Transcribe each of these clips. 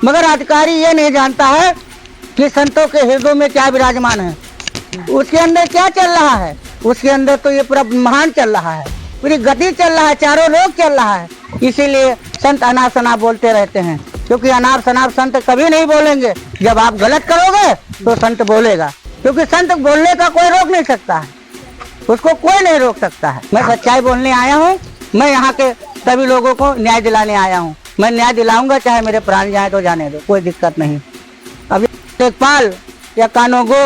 मगर अधिकारी ये नहीं जानता है कि संतों के हृदयों में क्या विराजमान है, उसके अंदर क्या चल रहा है। उसके अंदर तो ये पूरा महान चल रहा है, पूरी गति चल रहा है, चारों लोग चल रहा है। इसीलिए संत अनाप शनाप बोलते रहते हैं, क्योंकि अनाप शनाप संत कभी नहीं बोलेंगे। जब आप गलत करोगे तो संत बोलेगा, क्योंकि संत बोलने का कोई रोक नहीं सकता है, उसको कोई नहीं रोक सकता है। मैं सच्चाई बोलने आया हूँ, मैं यहाँ के सभी लोगों को न्याय दिलाने आया हूँ। मैं न्याय दिलाऊंगा, चाहे मेरे प्राण जाए तो जाने दो, कोई दिक्कत नहीं। अभी लेखपाल या कानूगो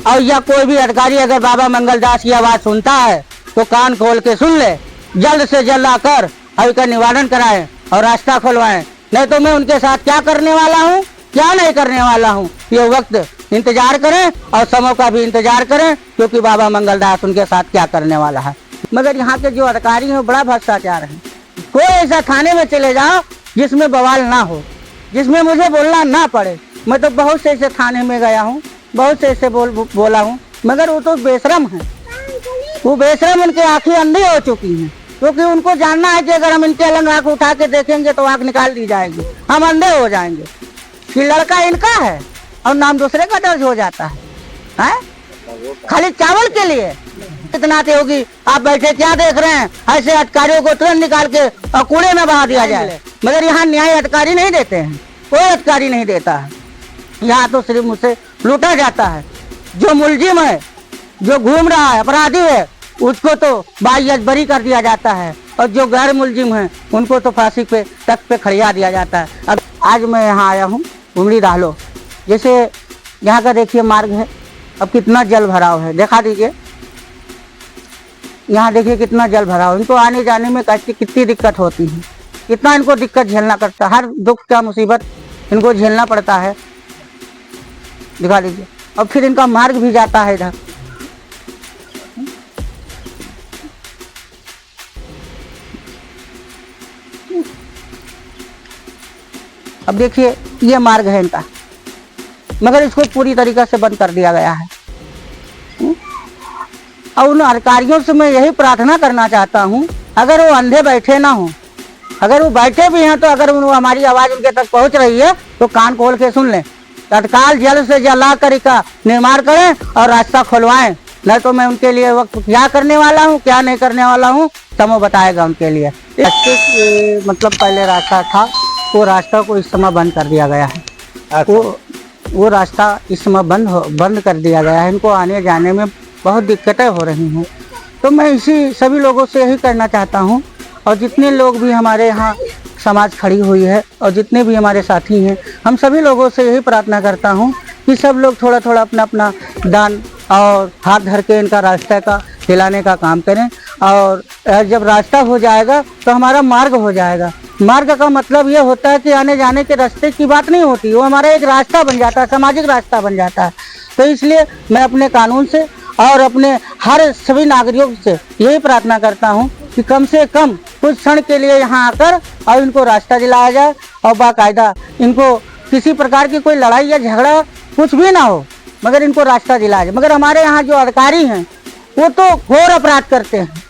और या कोई भी अधिकारी अगर बाबा मंगलदास की आवाज सुनता है तो कान खोल के सुन ले, जल्द से जल्द आकर अभी का निवारण कराएं और रास्ता खुलवाएं। नहीं तो मैं उनके साथ क्या करने वाला हूँ, क्या नहीं करने वाला हूँ, ये वक्त इंतजार करें और समय का भी इंतजार करें, क्योंकि बाबा मंगलदास उनके साथ क्या करने वाला है। मगर यहाँ के जो अधिकारी हैं बड़ा भ्रष्टाचार है। कोई ऐसा थाने में चले जाओ जिसमें बवाल ना हो, जिसमें मुझे बोलना ना पड़े। मैं तो बहुत से ऐसे थाने में गया हूँ, बहुत से ऐसे बोला हूँ, मगर वो तो बेशरम है। वो बेशरम, उनकी आंखें अंधी हो चुकी हैं, क्योंकि उनको जानना है कि अगर हम इनके अलग आँख उठा के देखेंगे तो आँख निकाल दी जाएगी, हम अंधे हो जाएंगे कि लड़का इनका है और नाम दूसरे का दर्ज हो जाता है खाली चावल के लिए। इतना होगी आप बैठे क्या देख रहे हैं, ऐसे अधिकारियों को तुरंत निकाल के और कूड़े में बहा दिया जाए। मगर यहाँ न्याय अधिकारी नहीं देते हैं, कोई अधिकारी नहीं देता है। यहाँ तो सिर्फ मुझसे लूटा जाता है। जो मुलजिम है, जो घूम रहा है, अपराधी है, उसको तो बाइज्जतबरी कर दिया जाता है, और जो गैर मुलजिम है उनको तो फांसी पे तख्त पे खड़िया दिया जाता है। अब आज मैं यहाँ आया हूँ उमड़ी दाहलो, जैसे यहाँ का देखिए मार्ग है, अब कितना जल भराव है, दिखा दीजिए। यहाँ देखिए कितना जल भराव, इनको आने जाने में कितनी दिक्कत होती है, कितना इनको दिक्कत झेलना पड़ता है, हर दुख का मुसीबत इनको झेलना पड़ता है। दिखा दीजिए। अब फिर इनका मार्ग भी जाता है इधर। अब देखिए ये मार्ग है इनका, मगर इसको पूरी तरीके से बंद कर दिया गया है। और उन अधिकारियों से मैं यही प्रार्थना करना चाहता हूँ, अगर वो अंधे बैठे ना हो, अगर वो बैठे भी हैं तो अगर हमारी आवाज़ उनके तक पहुँच रही है तो कान खोल के सुन लें, तत्काल जल्द से जल्द आकर का निर्माण करें और रास्ता खुलवाएं। नहीं तो मैं उनके लिए वक्त क्या करने वाला हूँ, क्या नहीं करने वाला हूँ, समय बताएगा उनके लिए। मतलब पहले रास्ता था, वो रास्ता को इस समय बंद कर दिया गया है। अच्छा। वो रास्ता इस समय बंद कर दिया गया है। इनको आने जाने में बहुत दिक्कतें हो रही हैं। तो मैं इसी सभी लोगों से यही करना चाहता हूँ, और जितने लोग भी हमारे यहाँ समाज खड़ी हुई है और जितने भी हमारे साथी हैं, हम सभी लोगों से यही प्रार्थना करता हूँ कि सब लोग थोड़ा थोड़ा अपना अपना दान और हाथ धर के इनका रास्ता का दिलाने का काम करें। और जब रास्ता हो जाएगा तो हमारा मार्ग हो जाएगा। मार्ग का मतलब ये होता है कि आने जाने के रास्ते की बात नहीं होती, वो हमारा एक रास्ता बन जाता है, सामाजिक रास्ता बन जाता है। तो इसलिए मैं अपने कानून से और अपने हर सभी नागरिकों से यही प्रार्थना करता हूँ कि कम से कम कुछ क्षण के लिए यहाँ आकर और इनको रास्ता दिलाया जाए, और बाकायदा इनको किसी प्रकार की कोई लड़ाई या झगड़ा कुछ भी ना हो, मगर इनको रास्ता दिलाया जाए। मगर हमारे यहाँ जो अधिकारी हैं वो तो घोर अपराध करते हैं,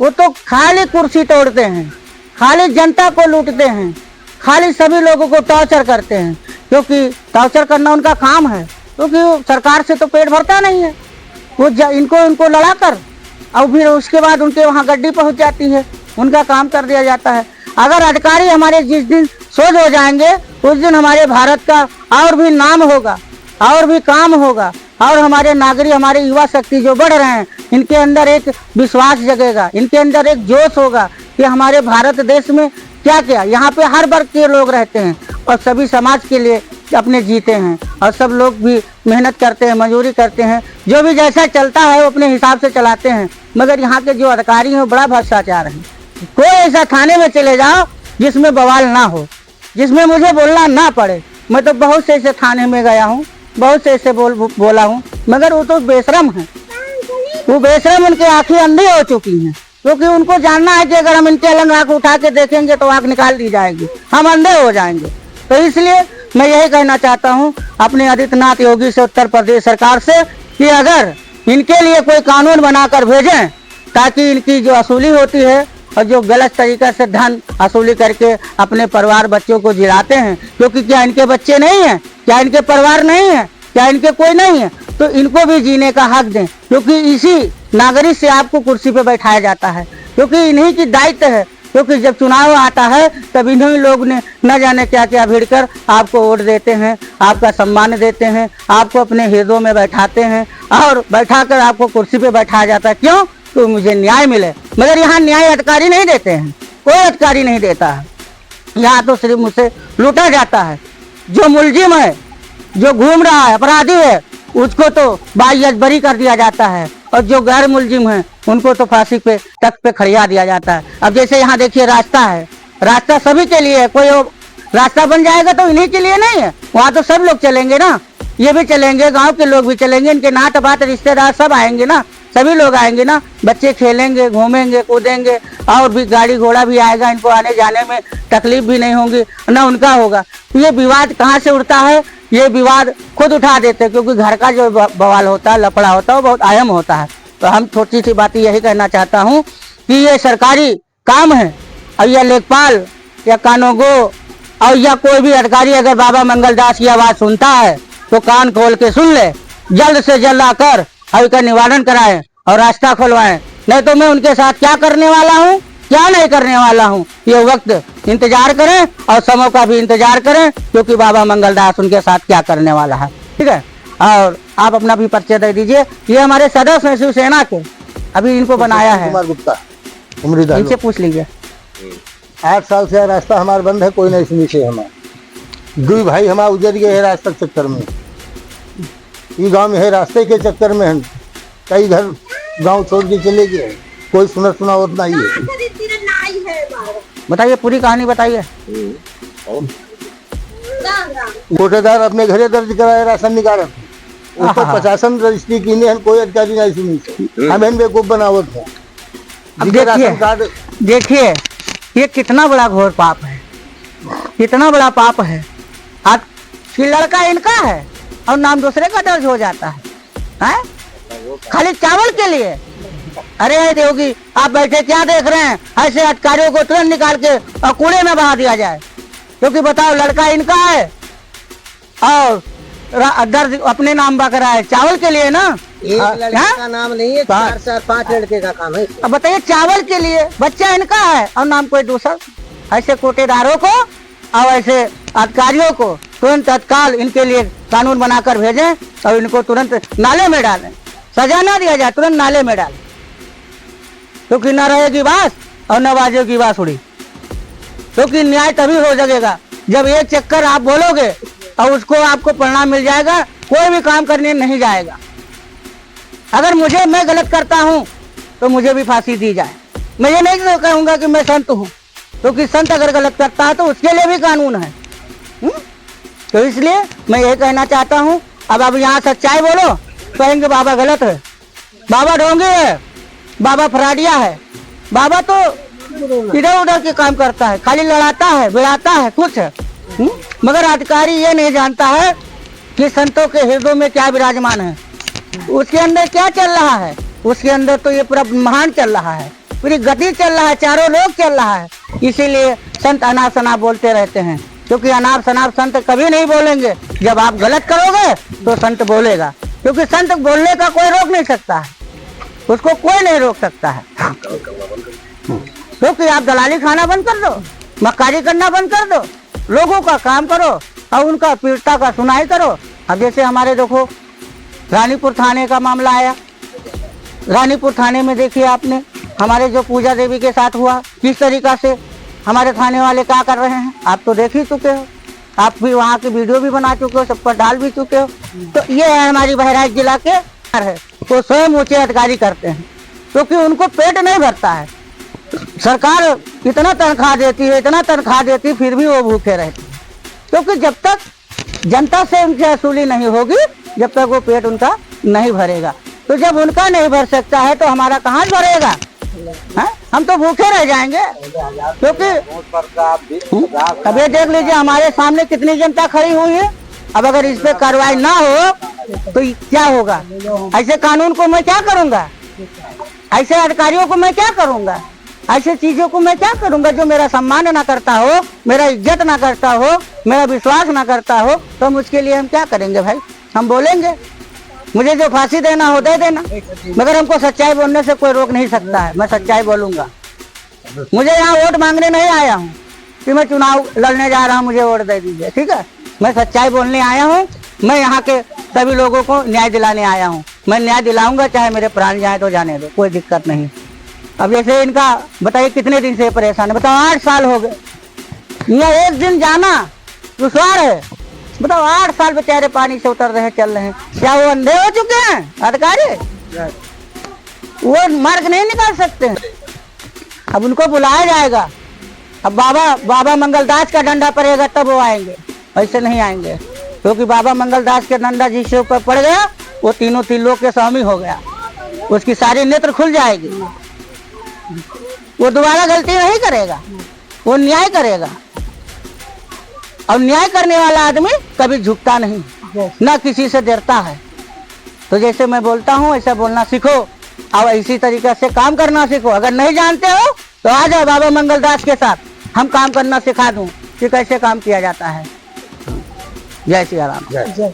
वो तो खाली कुर्सी तोड़ते हैं, खाली जनता को लूटते हैं, खाली सभी लोगों को टॉर्चर करते हैं, क्योंकि टॉर्चर करना उनका काम है, क्योंकि सरकार से तो पेट भरता नहीं है। वो इनको लड़ा कर और फिर उसके बाद उनके वहाँ गड्डी पहुँच जाती है, उनका काम कर दिया जाता है। अगर अधिकारी हमारे जिस दिन सोच हो जाएंगे उस दिन हमारे भारत का और भी नाम होगा, और भी काम होगा, और हमारे नागरिक, हमारे युवा शक्ति जो बढ़ रहे हैं, इनके अंदर एक विश्वास जगेगा, इनके अंदर एक जोश होगा कि हमारे भारत देश में क्या क्या, यहाँ पे हर वर्ग के लोग रहते हैं और सभी समाज के लिए अपने जीते हैं, और सब लोग भी मेहनत करते हैं, मजदूरी करते हैं, जो भी जैसा चलता है वो अपने हिसाब से चलाते हैं। मगर यहाँ के जो अधिकारी हैं बड़ा भ्रष्टाचार है। कोई ऐसा थाने में चले जाओ जिसमें बवाल ना हो, जिसमें मुझे बोलना ना पड़े। मैं तो बहुत से ऐसे थाने में गया हूँ, बहुत से ऐसे बोला हूँ, मगर वो तो बेशरम है। वो बेशरम, उनकी आंखें अंधी हो चुकी हैं, क्योंकि उनको जानना है कि अगर हम इनके अलग आँख उठा के देखेंगे तो आँख निकाल दी जाएगी, हम अंधे हो जाएंगे। तो इसलिए मैं यही कहना चाहता हूँ अपने आदित्यनाथ योगी से, उत्तर प्रदेश सरकार से, कि अगर इनके लिए कोई कानून बनाकर भेजें ताकि इनकी जो वसूली होती है और जो गलत तरीके से धन वसूली करके अपने परिवार बच्चों को जिलाते हैं, क्योंकि क्या इनके बच्चे नहीं हैं, क्या इनके परिवार नहीं है, क्या इनके कोई नहीं है, तो इनको भी जीने का हक दें, क्योंकि इसी नागरिक से आपको कुर्सी पे बैठाया जाता है, क्योंकि इन्हीं की दायित्व है। क्योंकि जब चुनाव आता है तब इन्हीं लोग ने न जाने क्या क्या भिड़कर आपको वोट देते हैं, आपका सम्मान देते हैं, आपको अपने हृदयों में बैठाते हैं और बैठाकर आपको कुर्सी पे बैठाया जाता है। क्यों? तो मुझे न्याय मिले। मगर यहाँ न्याय अधिकारी नहीं देते हैं, कोई अधिकारी नहीं देता है। यहाँ तो सिर्फ मुझसे लूटा जाता है। जो मुलजिम है, जो घूम रहा है, अपराधी है, उसको तो बाइज्जत बरी कर दिया जाता है, और जो गैर मुलजिम है उनको तो फांसी पे तख्त पे खड़िया दिया जाता है। अब जैसे यहाँ देखिए रास्ता है, रास्ता सभी के लिए है, कोई रास्ता बन जाएगा तो इन्हीं के लिए नहीं है, वहाँ तो सब लोग चलेंगे ना, ये भी चलेंगे, गांव के लोग भी चलेंगे, इनके नात बात रिश्तेदार सब आएंगे ना, सभी लोग आएंगे ना, बच्चे खेलेंगे, घूमेंगे, कूदेंगे, और भी गाड़ी घोड़ा भी आएगा, इनको आने जाने में तकलीफ भी नहीं होगी, ना उनका होगा। तो ये विवाद कहाँ से उठता है? ये विवाद खुद उठा देते हैं, क्योंकि घर का जो बवाल होता है, लफड़ा होता है, वो बहुत अहम होता है। तो हम छोटी सी बात यही कहना चाहता हूँ कि ये सरकारी काम है, और यह लेखपाल या कानूगो और या कोई भी अधिकारी अगर बाबा मंगलदास की आवाज़ सुनता है तो कान खोल के सुन ले, जल्द से जल्द आकर और इसका निवारण कराएं और रास्ता खुलवाएं। नहीं तो मैं उनके साथ क्या करने वाला हूँ, क्या नहीं करने वाला हूँ, ये वक्त इंतजार करें और समय का भी इंतजार करें, क्योंकि बाबा मंगलदास उनके साथ क्या करने वाला है। ठीक है, और आप अपना भी परिचय दे दीजिए। ये हमारे सदस्य हैं शिवसेना के, अभी इनको बनाया है, कुमार गुप्ता, उमरीदार। इनसे पूछ लीजिए। 8 साल से रास्ता हमारा बंद है, कोई नहीं सुनी से हमारा। 2 भाई हमारा उजर गए है रास्ते के चक्कर में, ये गांव में है रास्ते के चक्कर में हम कई घर गांव छोड़ के चले गए, कोई सुना उतना ही है। बताइए, पूरी कहानी बताइए। कोटेदार अपने घरे दर्ज कराए राशन निकाल, उस पर 50 रजिस्ट्री की नहीं, कोई अधिकारी नहीं सुनी, हम इन बेवकूफ बनावत है। अब देखिए ये कितना बड़ा घोर पाप है, कितना बड़ा पाप है। आप लड़का इनका है और नाम दूसरे का दर्ज हो जाता है, खाली चावल के लिए। अरे देवगी, आप बैठे क्या देख रहे हैं? ऐसे अधिकारियों को तुरंत निकाल के और कूड़े में बहा दिया जाए, क्योंकि बताओ लड़का इनका है और दर्ज अपने नाम बकरा है, चावल के लिए ना। एक लड़के का नाम नहीं है, 4 से 5 लड़के का काम है। अब बताइए, चावल के लिए बच्चा इनका है और नाम कोई दूसरा। ऐसे कोटेदारों को और ऐसे अधिकारियों को तुरंत तत्काल इनके लिए कानून बनाकर भेजें और इनको तुरंत नाले में डालें, सजा ना दिया जाए, तुरंत नाले में डालें, क्योंकि न रहेगी बात और न बाजेगी बांसुरी। क्योंकि न्याय तभी हो सकेगा जब एक चक्कर आप बोलोगे और उसको आपको परिणाम मिल जाएगा, कोई भी काम करने नहीं जाएगा। अगर मैं गलत करता हूँ तो मुझे भी फांसी दी जाए। मैं ये नहीं कहूँगा कि मैं संत हूँ, क्योंकि संत अगर गलत करता है तो उसके लिए भी कानून है। तो इसलिए मैं ये कहना चाहता हूँ, अब यहाँ सच्चाई बोलो, कहेंगे बाबा गलत है, बाबा ढोंगी है, बाबा फराडिया है। बाबा तो इधर उधर के काम करता है, खाली लड़ाता है, बिड़ाता है कुछ है। मगर अधिकारी ये नहीं जानता है कि संतों के हृदयों में क्या विराजमान है, उसके अंदर क्या चल रहा है। उसके अंदर तो ये पूरा महान चल रहा है, पूरी गति चल रहा है, चारों लोग चल रहा है। इसीलिए संत अनाप शनाप बोलते रहते हैं, क्योंकि अनाप शनाप संत कभी नहीं बोलेंगे। जब आप गलत करोगे तो संत बोलेगा, क्योंकि संत बोलने का कोई रोक नहीं सकता है, उसको कोई नहीं रोक सकता है। क्योंकि आप दलाली खाना बंद कर दो, मक्कारी करना बंद कर दो, लोगों का काम करो और उनका पीड़िता का सुनाई करो। अब जैसे हमारे देखो रानीपुर थाने का मामला आया, रानीपुर थाने में देखिए आपने हमारे जो पूजा देवी के साथ हुआ, किस तरीका से हमारे थाने वाले क्या कर रहे हैं, आप तो देख ही चुके हो, आप भी वहाँ की वीडियो भी बना चुके हो, सब पर डाल भी चुके हो। तो ये है हमारी बहराइच जिला के है, वो स्वयं ऊंचे अधिकारी करते हैं, क्योंकि उनको पेट नहीं भरता है। सरकार इतना तनख्वाह देती है, इतना तनख्वाह देती, फिर भी वो भूखे रहते हैं, क्योंकि जब तक जनता से उनकी वसूली नहीं होगी, जब तक वो पेट उनका नहीं भरेगा। तो जब उनका नहीं भर सकता है तो हमारा कहाँ भरेगा? हम तो भूखे रह जाएंगे। क्योंकि अब ये देख लीजिए हमारे सामने कितनी जनता खड़ी हुई है। अब अगर इस पे कार्रवाई ना हो तो क्या होगा? ऐसे कानून को मैं क्या करूंगा? ऐसे अधिकारियों को मैं क्या करूंगा? ऐसी चीजों को मैं क्या करूंगा? जो मेरा सम्मान ना करता हो, मेरा इज्जत ना करता हो, मेरा विश्वास ना करता हो, तो हम उसके लिए हम क्या करेंगे भाई? हम बोलेंगे, मुझे जो फांसी देना हो दे देना, मगर हमको सच्चाई बोलने से कोई रोक नहीं सकता है। मैं सच्चाई बोलूंगा। मुझे यहाँ वोट मांगने नहीं आया हूँ कि मैं चुनाव लड़ने जा रहा हूँ, मुझे वोट दे दीजिए, ठीक है? मैं सच्चाई बोलने आया हूँ। मैं यहाँ के सभी लोगों को न्याय दिलाने आया हूँ। मैं न्याय दिलाऊंगा, चाहे मेरे प्राण जाए तो जाने दो, कोई दिक्कत नहीं। अब जैसे इनका बताइए कितने दिन से परेशान है, बताओ 8 साल हो गए। यहाँ एक दिन जाना दुश्वार है, बताओ 8 साल बेचारे पानी से उतर रहे हैं, चल रहे हैं। क्या वो अंधे हो चुके हैं अधिकारी? वो मार्ग नहीं निकाल सकते हैं। अब उनको बुलाया जाएगा। अब बाबा मंगलदास का डंडा पड़ेगा तब वो आएंगे, ऐसे नहीं आएंगे। क्योंकि बाबा मंगलदास के डंडा जिसके ऊपर पड़ गया वो तीनों लोक के स्वामी हो गया, उसकी सारी नेत्र खुल जाएगी। वो दोबारा गलती नहीं करेगा, वो न्याय करेगा। और न्याय करने वाला आदमी कभी झुकता नहीं, ना किसी से डरता है। तो जैसे मैं बोलता हूँ ऐसा बोलना सीखो, और इसी तरीके से काम करना सीखो। अगर नहीं जानते हो तो आ जाओ बाबा मंगलदास के साथ, हम काम करना सिखा दूं कि कैसे काम किया जाता है। जय श्री राम। जय